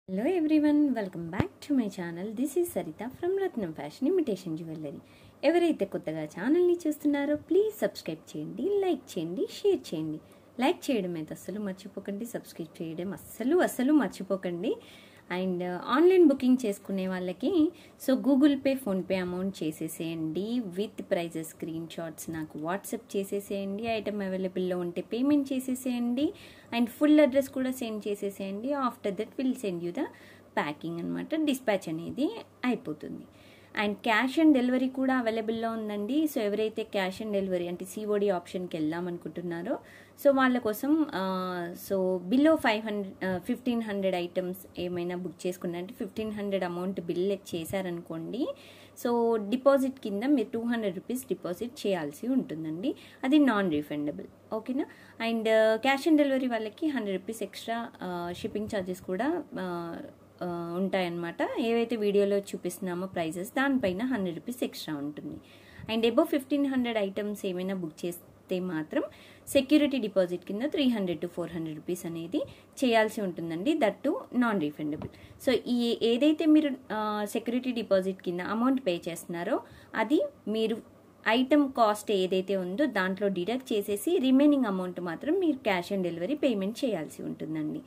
Hello everyone, welcome back to my channel. This is Sarita from Ratnam Fashion Imitation Jewelry. ఎవరైతే కొత్తగా ఛానల్ని చూస్తున్నారో please subscribe చేయండి, like చేయండి, షేర్ చేయండి. లైక్ చేయడం అయితే అస్సలు మర్చిపోకండి, సబ్స్క్రైబ్ చేయడం అస్సలు మర్చిపోకండి. అండ్ ఆన్లైన్ బుకింగ్ చేసుకునే వాళ్ళకి so Google Pay, PhonePe amount చేసేసేయండి. విత్ ప్రైజెస్ స్క్రీన్ షాట్స్ నాకు వాట్సాప్ చేసేసేయండి. ఐటమ్ అవైలబుల్లో ఉంటే పేమెంట్ చేసేసేయండి. అండ్ ఫుల్ అడ్రస్ కూడా సెండ్ చేసేసేయండి. After that will send you the packing అనమాట. డిస్పాచ్ అనేది అయిపోతుంది. అండ్ క్యాష్ ఆన్ డెలివరీ కూడా అవైలబుల్లో ఉందండి. సో ఎవరైతే క్యాష్ ఆన్ డెలివరీ అంటే సిఓడి ఆప్షన్కి వెళ్దాం అనుకుంటున్నారో సో వాళ్ళ కోసం సో బిలో 1500 ఐటమ్స్ ఏమైనా బుక్ చేసుకున్నారంటే 1500 అమౌంట్ బిల్ చేశారనుకోండి, సో డిపాజిట్ కింద మీరు 200 రూపీస్ డిపాజిట్ చేయాల్సి ఉంటుందండి. అది నాన్ రీఫండబుల్, ఓకేనా. అండ్ క్యాష్ ఆన్ డెలివరీ వాళ్ళకి 100 రూపీస్ ఎక్స్ట్రా షిప్పింగ్ ఛార్జెస్ కూడా ఉంటాయన్నమాట. ఏవైతే వీడియోలో చూపిస్తున్నామో ప్రైజెస్ దానిపైన 100 రూపీస్ ఎక్స్ట్రా ఉంటుంది. అండ్ అబౌవ్ 1500 ఐటమ్స్ ఏమైనా బుక్ చేస్తే మాత్రం సెక్యూరిటీ డిపాజిట్ కింద 300 to 400 రూపీస్ అనేది చేయాల్సి ఉంటుందండి. That to non refundable. So ఏదైతే మీరు సెక్యూరిటీ డిపాజిట్ కింద అమౌంట్ పే చేస్తున్నారో అది మీరు ఐటమ్ కాస్ట్ ఏదైతే ఉందో దాంట్లో డిడక్ట్ చేసేసి రిమైనింగ్ అమౌంట్ మాత్రం మీరు క్యాష్ ఆన్ డెలివరీ పేమెంట్ చేయాల్సి ఉంటుందండి.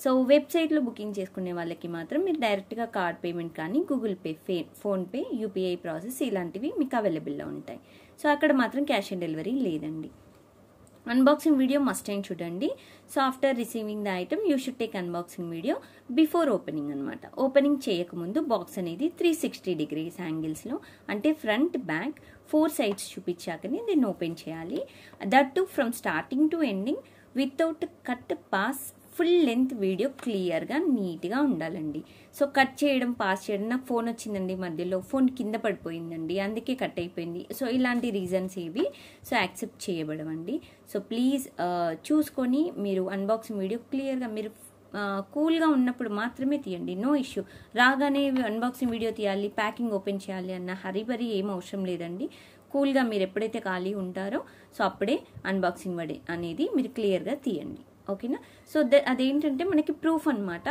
సో వెబ్సైట్లో బుకింగ్ చేసుకునే వాళ్ళకి మాత్రం మీరు డైరెక్ట్గా కార్డ్ పేమెంట్ కానీ Google Pay, PhonePe, UPI process ఇలాంటివి మీకు అవైలబుల్లో ఉంటాయి. సో అక్కడ మాత్రం క్యాష్ ఆన్ డెలివరీ లేదండి. అన్బాక్సింగ్ వీడియో మస్ట్ అయిన చూడండి. So after receiving the item you should take unboxing video before opening అనమాట. ఓపెనింగ్ చేయకముందు బాక్స్ అనేది 360 degrees యాంగిల్స్లో అంటే ఫ్రంట్, బ్యాక్ 4 sides చూపించాకనే దీన్ని ఓపెన్ చేయాలి. That to from starting to ending without cut, pass, full length video క్లియర్గా నీట్గా ఉండాలండి. So cut చేయడం, పాస్ చేయడం, నాకు ఫోన్ వచ్చిందండి మధ్యలో, ఫోన్ కింద పడిపోయిందండి అందుకే కట్ అయిపోయింది, సో ఇలాంటి రీజన్స్ ఏవి సో యాక్సెప్ట్ చేయబడవండి. సో ప్లీజ్ చూసుకొని మీరు అన్బాక్సింగ్ వీడియో క్లియర్గా మీరు కూల్గా ఉన్నప్పుడు మాత్రమే తీయండి. No issue. రాగానే అన్బాక్సింగ్ వీడియో తీయాలి, ప్యాకింగ్ ఓపెన్ చేయాలి అన్న హరిబరి ఏం అవసరం లేదండి. కూల్గా మీరు ఎప్పుడైతే ఖాళీ ఉంటారో సో అప్పుడే అన్బాక్సింగ్ అనేది మీరు క్లియర్గా తీయండి, ఓకేనా. సో అదేంటంటే మనకి ప్రూఫ్ అనమాట.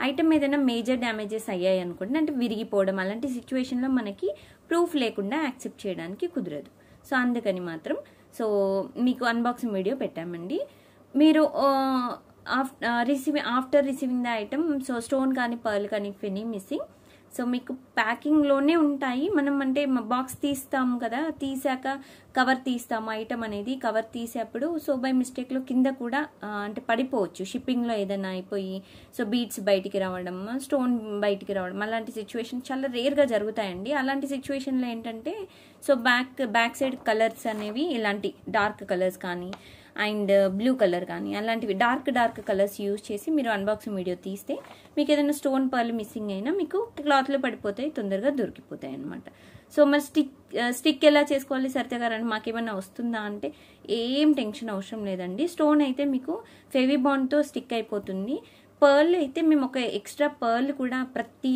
ఐటమ్ ఏదైనా మేజర్ డ్యామేజెస్ అయ్యాయి అనుకోండి, అంటే విరిగిపోవడం అలాంటి సిచ్యువేషన్లో మనకి ప్రూఫ్ లేకుండా యాక్సెప్ట్ చేయడానికి కుదరదు. సో అందుకని మాత్రం సో మీకు అన్బాక్సింగ్ వీడియో పెట్టామండి. మీరు after receiving the item so stone కానీ, పర్ల్ కానీ, ఫెనీ మిస్సింగ్ సో మీకు ప్యాకింగ్లోనే ఉంటాయి. మనం అంటే బాక్స్ తీస్తాము కదా, తీసాక కవర్ తీస్తాము. ఐటమ్ అనేది కవర్ తీసేప్పుడు సో బై మిస్టేక్లో కింద కూడా అంటే పడిపోవచ్చు. షిప్పింగ్లో ఏదైనా అయిపోయి సో బీడ్స్ బయటికి రావడం, స్టోన్ బయటికి రావడం అలాంటి సిచ్యువేషన్ చాలా రేర్గా జరుగుతాయండి. అలాంటి సిచ్యువేషన్లో ఏంటంటే సో బ్యాక్ సైడ్ కలర్స్ అనేవి ఇలాంటి డార్క్ కలర్స్ కానీ అండ్ బ్లూ కలర్ కానీ అలాంటివి డార్క్ కలర్స్ యూజ్ చేసి మీరు అన్బాక్సింగ్ వీడియో తీస్తే మీకు ఏదైనా స్టోన్, పర్ల్ మిస్సింగ్ అయినా మీకు క్లాత్లో పడిపోతాయి, తొందరగా దొరికిపోతాయి అనమాట. సో మరి స్టిక్ ఎలా చేసుకోవాలి సరిత గారు అంటే మాకేమైనా వస్తుందా అంటే ఏం టెన్షన్ అవసరం లేదండి. స్టోన్ అయితే మీకు ఫెవిబాండ్తో స్టిక్ అయిపోతుంది. పర్ల్ అయితే మేము ఒక ఎక్స్ట్రా పర్ల్ కూడా ప్రతి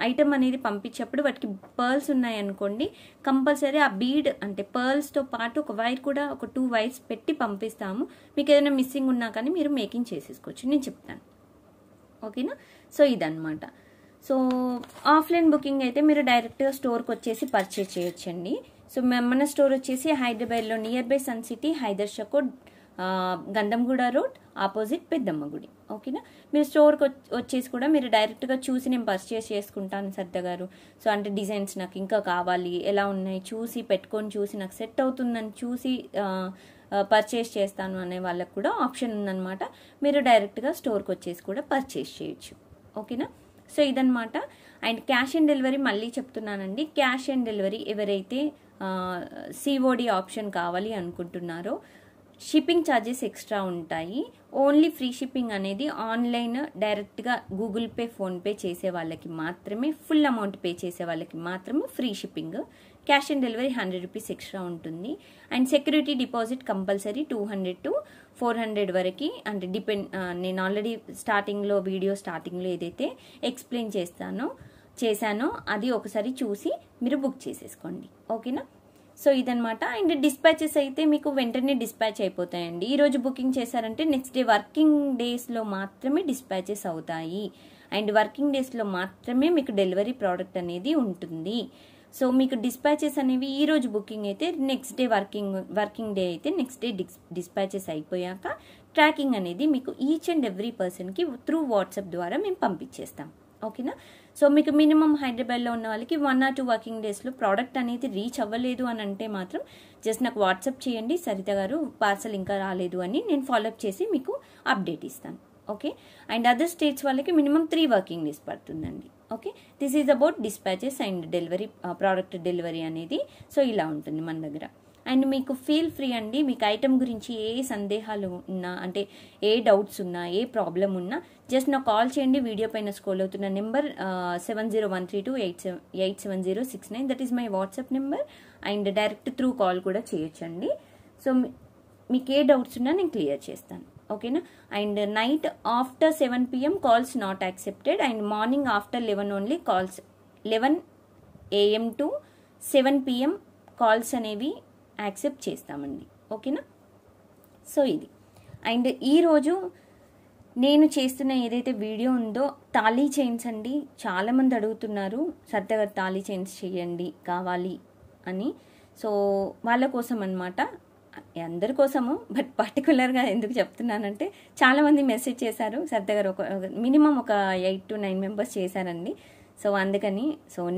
ఐటమ్ అనేది పంపించేప్పుడు వాటికి పర్ల్స్ ఉన్నాయనుకోండి, కంపల్సరీ ఆ బీడ్ అంటే పర్ల్స్తో పాటు ఒక వైర్ కూడా ఒక 2 వైర్స్ పెట్టి పంపిస్తాము. మీకు ఏదైనా మిస్సింగ్ ఉన్నా కానీ మీరు మేకింగ్ చేసేసుకోవచ్చు, నేను చెప్తాను, ఓకేనా. సో ఇదన్నమాట. సో ఆఫ్లైన్ బుకింగ్ అయితే మీరు డైరెక్ట్గా స్టోర్కి వచ్చేసి పర్చేజ్ చేయొచ్చండి. సో మన స్టోర్ వచ్చేసి హైదరాబాద్లో near by Sun City, Hydershakote, Gandhamguda road opposite Peddamma Gudi, ఓకేనా. మీరు స్టోర్కి వచ్చేసి కూడా మీరు డైరెక్ట్గా చూసి నేను పర్చేస్ చేసుకుంటాను సరిత గారు సో అంటే డిజైన్స్ నాకు ఇంకా కావాలి, ఎలా ఉన్నాయి చూసి పెట్టుకొని చూసి నాకు సెట్ అవుతుందని చూసి పర్చేస్ చేస్తాను అనే వాళ్ళకు కూడా ఆప్షన్ ఉందన్నమాట. మీరు డైరెక్ట్గా స్టోర్కి వచ్చేసి కూడా పర్చేస్ చేయొచ్చు, ఓకేనా. సో ఇదన్నమాట. అండ్ క్యాష్ ఆన్ డెలివరీ మళ్ళీ చెప్తున్నానండి. క్యాష్ ఆన్ డెలివరీ ఎవరైతే సిఓడి ఆప్షన్ కావాలి అనుకుంటున్నారో షిప్పింగ్ ఛార్జెస్ ఎక్స్ట్రా ఉంటాయి. ఓన్లీ ఫ్రీ షిప్పింగ్ అనేది ఆన్లైన్ డైరెక్ట్గా గూగుల్ పే, ఫోన్పే చేసే వాళ్ళకి మాత్రమే, ఫుల్ అమౌంట్ పే చేసే వాళ్ళకి మాత్రమే free shipping. Cash on delivery 100 rupees extra ఉంటుంది. And security deposit compulsory 200 to 400 వరకు అంటే నేను ఆల్రెడీ వీడియో స్టార్టింగ్లో ఏదైతే ఎక్స్ప్లెయిన్ చేశానో అది ఒకసారి చూసి మీరు బుక్ చేసేసుకోండి, ఓకేనా. సో ఇదనమాట. అండ్ డిస్పాచెస్ అయితే మీకు వెంటనే డిస్పాచ్ అయిపోతాయండి. ఈరోజు బుకింగ్ చేశారంటే నెక్స్ట్ డే వర్కింగ్ డేస్లో మాత్రమే డిస్పాచెస్ అవుతాయి. అండ్ వర్కింగ్ డేస్లో మాత్రమే మీకు డెలివరీ ప్రోడక్ట్ అనేది ఉంటుంది. సో మీకు డిస్పాచెస్ అనేవి ఈ రోజు బుకింగ్ అయితే నెక్స్ట్ డే వర్కింగ్ డే అయితే నెక్స్ట్ డే డిస్పాచెస్ అయిపోయాక ట్రాకింగ్ అనేది మీకు ఈచ్ అండ్ ఎవ్రీ పర్సన్కి త్రూ వాట్సాప్ ద్వారా మేము పంపించేస్తాం. ఓకేనా. సో మీకు మినిమం హైదరాబాద్లో ఉన్న వాళ్ళకి 1 or 2 వర్కింగ్ డేస్లో ప్రోడక్ట్ అనేది రీచ్ అవ్వలేదు అని అంటే మాత్రం జస్ట్ నాకు వాట్సాప్ చేయండి, సరిత గారు పార్సల్ ఇంకా రాలేదు అని నేను ఫాలోఅప్ చేసి మీకు అప్డేట్ ఇస్తాను. ఓకే. అండ్ అదర్ స్టేట్స్ వాళ్ళకి మినిమం 3 వర్కింగ్ డేస్ పడుతుందండి. Okay. This is about dispatches and delivery, product delivery అనేది. సో ఇలా ఉంటుంది మన దగ్గర. అండ్ మీకు ఫీల్ ఫ్రీ అండి, మీకు ఐటమ్ గురించి ఏ సందేహాలు ఉన్నా, అంటే ఏ డౌట్స్ ఉన్నా, ఏ ప్రాబ్లం ఉన్నా జస్ట్ నాకు కాల్ చేయండి. వీడియో పైన స్క్రోల్ అవుతున్న number 7013287069, that is my WhatsApp number. And direct through call కూడా చేయొచ్చండి. సో మీకు ఏ డౌట్స్ ఉన్నా నేను క్లియర్ చేస్తాను. ఓకేనా. And night after 7 PM calls not accepted. And morning after 11 only calls, 11 AM to 7 PM calls అనేవి యాక్సెప్ట్ చేస్తామండి. ఓకేనా. సో ఇది. అండ్ ఈరోజు నేను చేస్తున్న ఏదైతే వీడియో ఉందో తాళీ చైన్స్ అండి. చాలామంది అడుగుతున్నారు సరిత గారు తాళీ చైన్స్ చేయండి కావాలి అని. సో వాళ్ళ కోసం అనమాట, అందరి కోసము. బట్ పర్టికులర్గా ఎందుకు చెప్తున్నానంటే చాలామంది మెసేజ్ చేశారు, సరిత గారు మినిమం ఒక 8 to 9 మెంబర్స్ చేశారండి. సో అందుకని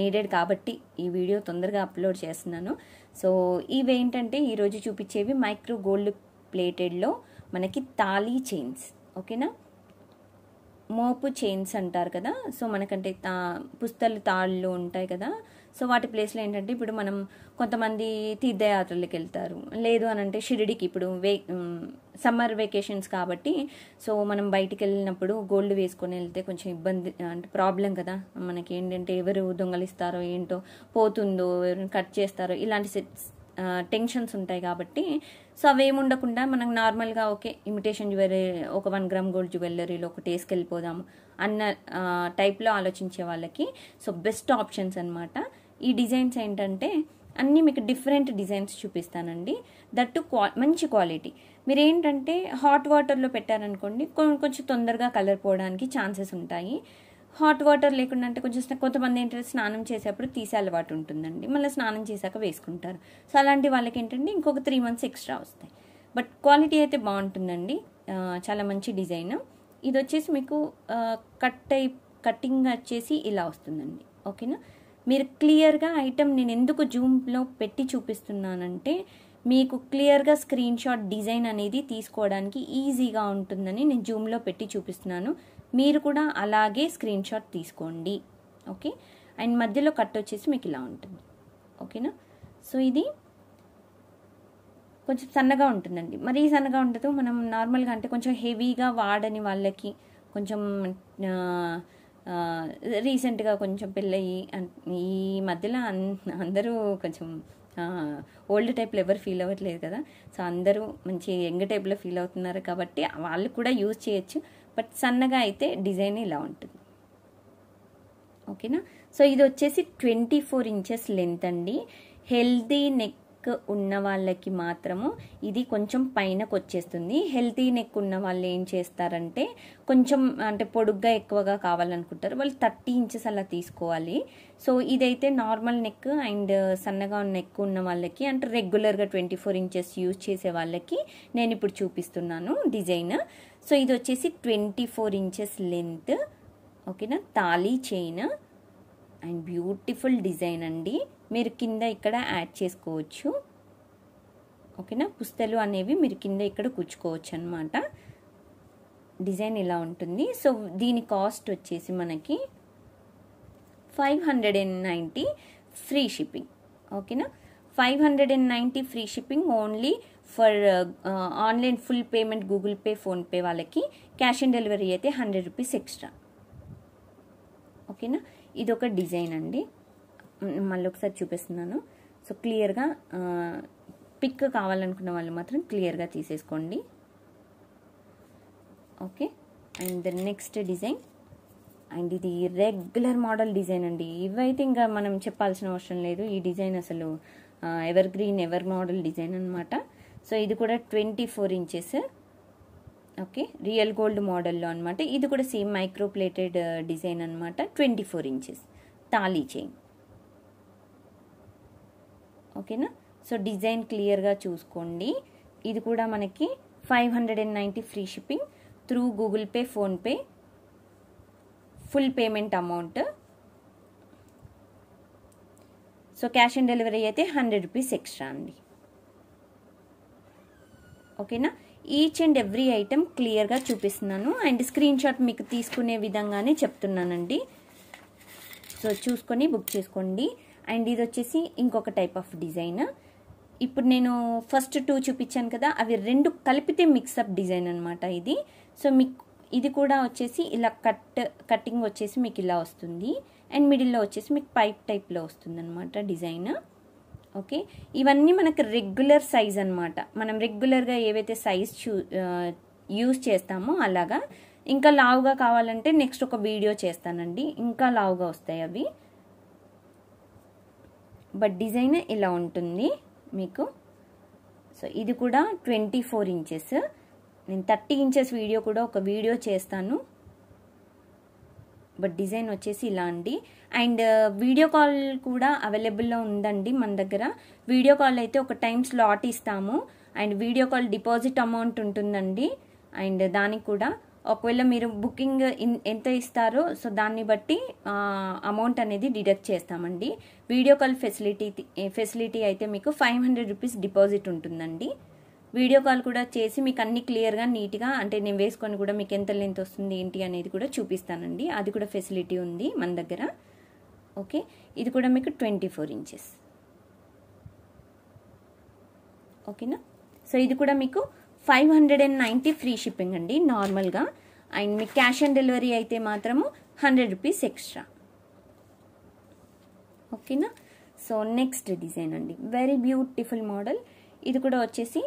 నీడెడ్ కాబట్టి ఈ వీడియో తొందరగా అప్లోడ్ చేస్తున్నాను. సో ఇవేంటంటే ఈరోజు చూపించేవి మైక్రో గోల్డ్ ప్లేటెడ్లో మనకి తాళీ చైన్స్. ఓకేనా. మోపు చైన్స్ అంటారు కదా. సో మనకంటే పుస్తలు తాళ్ళు ఉంటాయి కదా. సో వాటి ప్లేస్లో ఏంటంటే ఇప్పుడు మనం కొంతమంది తీర్థయాత్రలకు వెళ్తారు, లేదు అని అంటే షిరిడికి. ఇప్పుడు సమ్మర్ వెకేషన్స్ కాబట్టి సో మనం బయటికి వెళ్ళినప్పుడు గోల్డ్ వేసుకొని వెళ్తే కొంచెం ఇబ్బంది, అంటే ప్రాబ్లం కదా. మనకి ఏంటంటే ఎవరు దొంగలిస్తారో ఏంటో, పోతుందో, ఎవరిని కట్ చేస్తారో, ఇలాంటి టెన్షన్స్ ఉంటాయి కాబట్టి సో అవేముండకుండా మనం నార్మల్గా ఓకే ఇమిటేషన్ జ్యువెలరీ, ఒక 1 గ్రామ్ గోల్డ్ జ్యువెలరీలో ఒకటి వేసుకెళ్ళిపోదాము అన్న టైప్లో ఆలోచించే వాళ్ళకి సో బెస్ట్ ఆప్షన్స్ అనమాట. ఈ డిజైన్స్ ఏంటంటే అన్నీ మీకు డిఫరెంట్ డిజైన్స్ చూపిస్తానండి. దట్టు మంచి క్వాలిటీ. మీరు ఏంటంటే హాట్ వాటర్లో పెట్టారనుకోండి కొంచెం తొందరగా కలర్ పోవడానికి ఛాన్సెస్ ఉంటాయి. హాట్ వాటర్ లేకుండా అంటే కొంతమంది ఏంటంటే స్నానం చేసేప్పుడు తీసే అలవాటు ఉంటుందండి, మళ్ళీ స్నానం చేశాక వేసుకుంటారు. సో అలాంటి వాళ్ళకి ఏంటంటే ఇంకొక 3 months ఎక్స్ట్రా వస్తాయి. బట్ క్వాలిటీ అయితే బాగుంటుందండి, చాలా మంచి డిజైన్. ఇది వచ్చేసి మీకు కట్టింగ్ వచ్చేసి ఇలా వస్తుందండి. ఓకేనా. మీరు క్లియర్గా ఐటమ్ నేను ఎందుకు జూమ్లో పెట్టి చూపిస్తున్నానంటే మీకు క్లియర్గా స్క్రీన్ షాట్ డిజైన్ అనేది తీసుకోవడానికి ఈజీగా ఉంటుందని నేను జూమ్లో పెట్టి చూపిస్తున్నాను. మీరు కూడా అలాగే స్క్రీన్ షాట్ తీసుకోండి. ఓకే. అండ్ మధ్యలో కట్ వచ్చేసి మీకు ఇలా ఉంటుంది. ఓకేనా. సో ఇది కొంచెం సన్నగా ఉంటుందండి, మరీ సన్నగా ఉండదు. మనం నార్మల్గా అంటే కొంచెం హెవీగా వాడని వాళ్ళకి, కొంచెం రీసెంట్గా కొంచెం పెళ్ళయి ఈ మధ్యలో అందరూ కొంచెం ఓల్డ్ టైప్లో ఎవరు ఫీల్ అవ్వట్లేదు కదా. సో అందరూ మంచి యంగ్ టైప్లో ఫీల్ అవుతున్నారు కాబట్టి వాళ్ళు కూడా యూజ్ చేయొచ్చు. బట్ సన్నగా అయితే డిజైన్ ఇలా ఉంటుంది. ఓకేనా. సో ఇది వచ్చేసి 24 inches లెంత్ అండి. హెల్తీ నెక్ ఉన్న వాళ్ళకి మాత్రము ఇది కొంచెం పైనకు వచ్చేస్తుంది. హెల్తీ నెక్ ఉన్న వాళ్ళు ఏం చేస్తారంటే కొంచెం అంటే పొడుగ్గా ఎక్కువగా కావాలనుకుంటారు, వాళ్ళు 30 inches అలా తీసుకోవాలి. సో ఇదైతే నార్మల్ నెక్ అండ్ సన్నగా ఉన్న నెక్ ఉన్న వాళ్ళకి, అంటే రెగ్యులర్గా 24 inches యూజ్ చేసే వాళ్ళకి నేను ఇప్పుడు చూపిస్తున్నాను డిజైన్. సో ఇది వచ్చేసి 24 inches లెంత్. ఓకేనా. Thali chain and beautiful design అండి. మీరు కింద ఇక్కడ యాడ్ చేసుకోవచ్చు. ఓకేనా. పుస్తలు అనేవి మీరు కింద ఇక్కడ కూర్చుకోవచ్చు అనమాట. డిజైన్ ఇలా ఉంటుంది. సో దీని కాస్ట్ వచ్చేసి మనకి 590 ఫ్రీ షిప్పింగ్. ఓకేనా. 590 free shipping only for online full payment, Google Pay, PhonePe వాళ్ళకి. క్యాష్ ఆన్ డెలివరీ అయితే 100 rupees ఎక్స్ట్రా. ఓకేనా. ఇది ఒక డిజైన్ అండి, మళ్ళీ ఒకసారి చూపిస్తున్నాను. సో క్లియర్గా పిక్ కావాలనుకున్న వాళ్ళు మాత్రం క్లియర్గా తీసేసుకోండి. Okay. And next design, and ఇది రెగ్యులర్ మోడల్ డిజైన్ అండి. ఇవైతే ఇంకా మనం చెప్పాల్సిన అవసరం లేదు. ఈ డిజైన్ అసలు ever green ever model design అనమాట. సో ఇది కూడా 24 ఇంచెస్. ఓకే, రియల్ గోల్డ్ మోడల్లో అనమాట. ఇది కూడా సేమ్ మైక్రో ప్లేటెడ్ డిజైన్ అనమాట. 24 ఇంచెస్ తాళీ చైన్. ఓకేనా. సో డిజైన్ క్లియర్గా చూసుకోండి. ఇది కూడా మనకి 590 free shipping through Google Pay, PhonePe, full payment amount. So cash on delivery అయితే 100 రూపీస్ ఎక్స్ట్రా అండి. ఓకేనా. ఈచ్ అండ్ ఎవ్రీ ఐటెం క్లియర్గా చూపిస్తున్నాను అండ్ స్క్రీన్ షాట్ మీకు తీసుకునే విధంగానే చెప్తున్నానండి. సో చూసుకొని బుక్ చేసుకోండి. అండ్ ఇది వచ్చేసి ఇంకొక టైప్ ఆఫ్ డిజైన్. ఇప్పుడు నేను ఫస్ట్ 2 చూపించాను కదా, అవి 2 కలిపితే మిక్సప్ డిజైన్ అనమాట ఇది. సో మీకు ఇది కూడా వచ్చేసి ఇలా కట్టింగ్ వచ్చేసి మీకు ఇలా వస్తుంది అండ్ మిడిల్లో వచ్చేసి మీకు పైప్ టైప్లో వస్తుంది అనమాట డిజైన్. ఓకే, ఇవన్నీ మనకు రెగ్యులర్ సైజ్ అనమాట. మనం రెగ్యులర్గా ఏవైతే సైజ్ యూజ్ చేస్తామో అలాగా. ఇంకా లావుగా కావాలంటే నెక్స్ట్ ఒక వీడియో చేస్తానండి, ఇంకా లావుగా వస్తాయి అవి. బట్ డిజైన్ ఇలా ఉంటుంది మీకు. సో ఇది కూడా 24 ఇంచెస్. నేను 30 ఇంచెస్ వీడియో కూడా ఒక వీడియో చేస్తాను. బట్ డిజైన్ వచ్చేసి ఇలా అండి. అండ్ వీడియో కాల్ కూడా అవైలబుల్లో ఉందండి మన దగ్గర. వీడియో కాల్ అయితే ఒక టైం స్లాట్ ఇస్తాము and video call deposit amount ఉంటుందండి. అండ్ దానికి కూడా ఒకవేళ మీరు బుకింగ్ ఎంత ఇస్తారో సో దాన్ని బట్టి అమౌంట్ అనేది డిడక్ట్ చేస్తామండి. వీడియో కాల్ ఫెసిలిటీ అయితే మీకు 500 రూపీస్ డిపాజిట్ ఉంటుందండి. వీడియో కాల్ కూడా చేసి మీకు అన్ని క్లియర్గా నీట్గా అంటే నేను వేసుకొని కూడా మీకు ఎంత లెంత్ వస్తుంది ఏంటి అనేది కూడా చూపిస్తానండి. అది కూడా ఫెసిలిటీ ఉంది మన దగ్గర. ఓకే, ఇది కూడా మీకు 24 ఇంచెస్. ఓకేనా. సో ఇది కూడా మీకు 590 ఫ్రీ షిప్పింగ్ అండి నార్మల్గా. అండ్ మీకు క్యాష్ ఆన్ డెలివరీ అయితే మాత్రము 100 రూపీస్ ఎక్స్ట్రా. ఓకేనా. సో నెక్స్ట్ డిజైన్ అండి, వెరీ బ్యూటిఫుల్ మోడల్. ఇది కూడా వచ్చేసి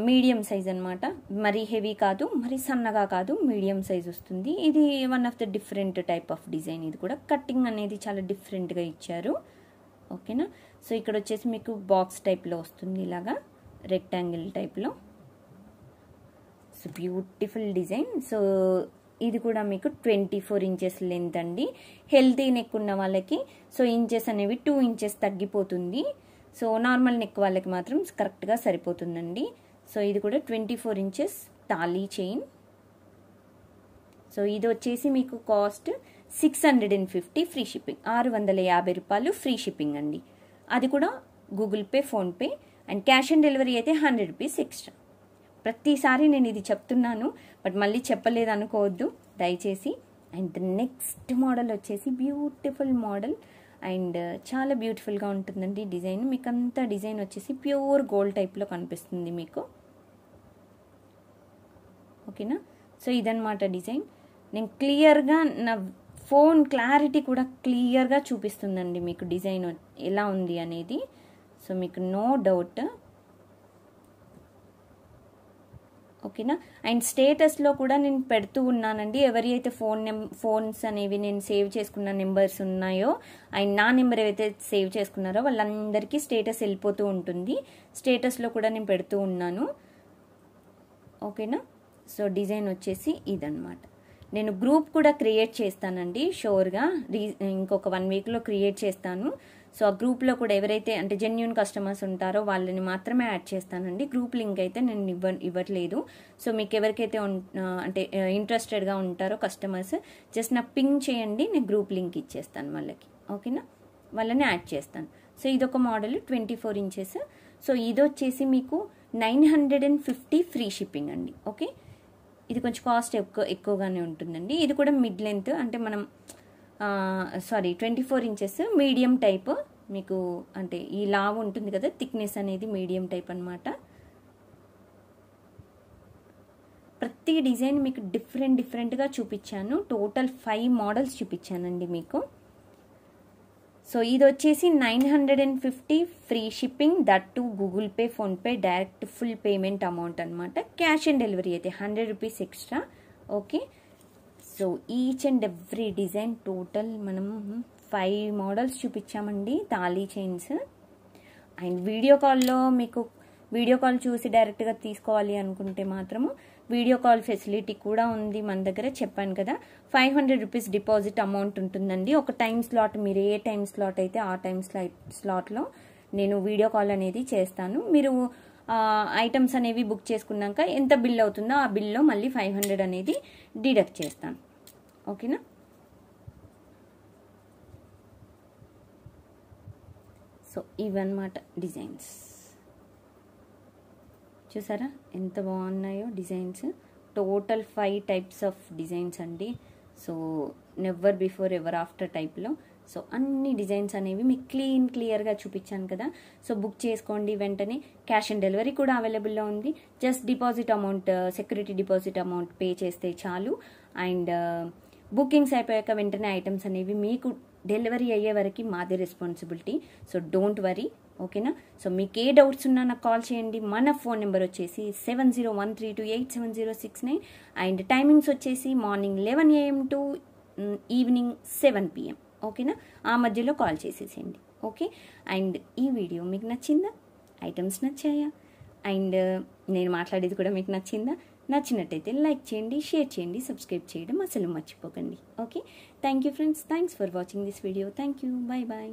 మీడియం సైజ్ అనమాట. మరీ హెవీ కాదు, మరీ సన్నగా కాదు, మీడియం సైజ్ వస్తుంది. ఇది one of the different type of design. ఇది కూడా కట్టింగ్ అనేది చాలా డిఫరెంట్గా ఇచ్చారు. ఓకేనా. సో ఇక్కడ వచ్చేసి మీకు బాక్స్ టైప్లో వస్తుంది, ఇలాగా రెక్టాంగిల్ టైప్లో. So beautiful design. సో ఇది కూడా మీకు 24 ఇంచెస్ లెంత్ అండి. హెల్తీ నెక్ ఉన్న వాళ్ళకి సో ఇంచెస్ అనేవి 2 ఇంచెస్ తగ్గిపోతుంది. సో నార్మల్ నెక్ వాళ్ళకి మాత్రం కరెక్ట్గా సరిపోతుందండి. సో ఇది కూడా 24 ఇంచెస్ తాళీ చైన్. సో ఇది వచ్చేసి మీకు కాస్ట్ 650 ఫ్రీ షిప్పింగ్, 650 రూపాయలు ఫ్రీ షిప్పింగ్ అండి. అది కూడా Google Pay, PhonePe and cash on delivery అయితే 100 రూపీస్ ఎక్స్ట్రా. ప్రతిసారి నేను ఇది చెప్తున్నాను బట్ మళ్ళీ చెప్పలేదు అనుకోవద్దు దయచేసి. అండ్ నెక్స్ట్ మోడల్ వచ్చేసి బ్యూటిఫుల్ మోడల్ అండ్ చాలా బ్యూటిఫుల్గా ఉంటుందండి డిజైన్. మీకు అంతా డిజైన్ వచ్చేసి ప్యూర్ గోల్డ్ టైప్లో కనిపిస్తుంది మీకు. ఓకేనా. సో ఇదన్నమాట డిజైన్. నేను క్లియర్గా నా ఫోన్ క్లారిటీ కూడా క్లియర్గా చూపిస్తుందండి మీకు డిజైన్ ఎలా ఉంది అనేది. సో మీకు నో డౌట్. ఓకేనా. అండ్ స్టేటస్లో కూడా నేను పెడుతూ ఉన్నానండి. ఎవరి అయితే ఫోన్స్ అనేవి నేను సేవ్ చేసుకున్న నెంబర్స్ ఉన్నాయో అండ్ నా నెంబర్ ఏవైతే సేవ్ చేసుకున్నారో వాళ్ళందరికీ స్టేటస్ వెళ్ళిపోతూ ఉంటుంది. స్టేటస్లో కూడా నేను పెడుతూ ఉన్నాను. ఓకేనా. సో డిజైన్ వచ్చేసి ఇదన్నమాట. నేను గ్రూప్ కూడా క్రియేట్ చేస్తానండి షూర్గా. ఇంకొక 1 వీక్లో క్రియేట్ చేస్తాను. సో ఆ గ్రూప్లో కూడా ఎవరైతే అంటే జెన్యూన్ కస్టమర్స్ ఉంటారో వాళ్ళని మాత్రమే యాడ్ చేస్తానండి. గ్రూప్ లింక్ అయితే నేను ఇవ్వట్లేదు. సో మీకు ఎవరికైతే అంటే ఇంట్రెస్టెడ్గా ఉంటారో కస్టమర్స్ జస్ట్ నాకు పింగ్ చేయండి, నేను గ్రూప్ లింక్ ఇచ్చేస్తాను వాళ్ళకి. ఓకేనా, వాళ్ళని యాడ్ చేస్తాను. సో ఇదొక మోడల్ 24 ఇంచెస్. సో ఇది వచ్చేసి మీకు 950 ఫ్రీ షిప్పింగ్ అండి. ఓకే, ఇది కొంచెం కాస్ట్ ఎక్కువగానే ఉంటుందండి. ఇది కూడా మిడ్ లెంత్ అంటే మనం 24 ఇంచెస్ మీడియం టైప్ మీకు అంటే ఈ లావ్ ఉంటుంది కదా థిక్నెస్ అనేది మీడియం టైప్ అనమాట. ప్రతి డిజైన్ మీకు డిఫరెంట్గా చూపించాను. టోటల్ 5 మోడల్స్ చూపించానండి మీకు. సో ఇది వచ్చేసి 950 free shipping, that to Google Pay, PhonePe, direct full payment amount అనమాట. క్యాష్ ఆన్ డెలివరీ అయితే 100 rupees extra. Okay, so each and every design total మనం 5 మోడల్స్ చూపించామండి తాళీ చైన్స్. అండ్ వీడియో కాల్లో మీకు వీడియో కాల్ చూసి డైరెక్ట్గా తీసుకోవాలి అనుకుంటే మాత్రము వీడియో కాల్ ఫెసిలిటీ కూడా ఉంది మన దగ్గర. చెప్పాను కదా, 500 రూపీస్ డిపాజిట్ అమౌంట్ ఉంటుందండి. ఒక టైం స్లాట్, మీరు ఏ టైం స్లాట్ అయితే ఆ టైం స్లాట్లో నేను వీడియో కాల్ అనేది చేస్తాను. మీరు ఐటమ్స్ అనేవి బుక్ చేసుకున్నాక ఎంత బిల్ అవుతుందో ఆ బిల్లో మళ్ళీ 500 అనేది డిడక్ట్ చేస్తాను. ఓకేనా? సో ఇవన్నమాట డిజైన్స్. చూసారా ఎంత బాగున్నాయో designs. Total 5 types of designs అండి. So never before ever after టైప్లో. సో అన్ని డిజైన్స్ అనేవి మీకు క్లియర్గా చూపించాను కదా. సో బుక్ చేసుకోండి వెంటనే. క్యాష్ ఆన్ డెలివరీ కూడా అవైలబుల్లో ఉంది. Just deposit amount, security deposit amount pay చేస్తే చాలు. అండ్ బుకింగ్స్ అయిపోయాక వెంటనే ఐటమ్స్ అనేవి మీకు డెలివరీ అయ్యే వరకు మాదే రెస్పాన్సిబిలిటీ. So don't worry. ఓకేనా? సో మీకు ఏ డౌట్స్ ఉన్నా నాకు కాల్ చేయండి. మన ఫోన్ నెంబర్ వచ్చేసి 7013287069 అండ్ టైమింగ్స్ వచ్చేసి morning 11 AM to evening 7 PM. ఓకేనా? ఆ మధ్యలో కాల్ చేసేసేయండి. ఓకే? అండ్ ఈ వీడియో మీకు నచ్చిందా? ఐటమ్స్ నచ్చాయా? అండ్ నేను మాట్లాడేది కూడా మీకు నచ్చిందా? నచ్చినట్టయితే లైక్ చేయండి, షేర్ చేయండి, సబ్స్క్రైబ్ చేయడం అసలు మర్చిపోకండి. Okay? Thank you friends. Thanks for watching this video. Thank you. Bye bye.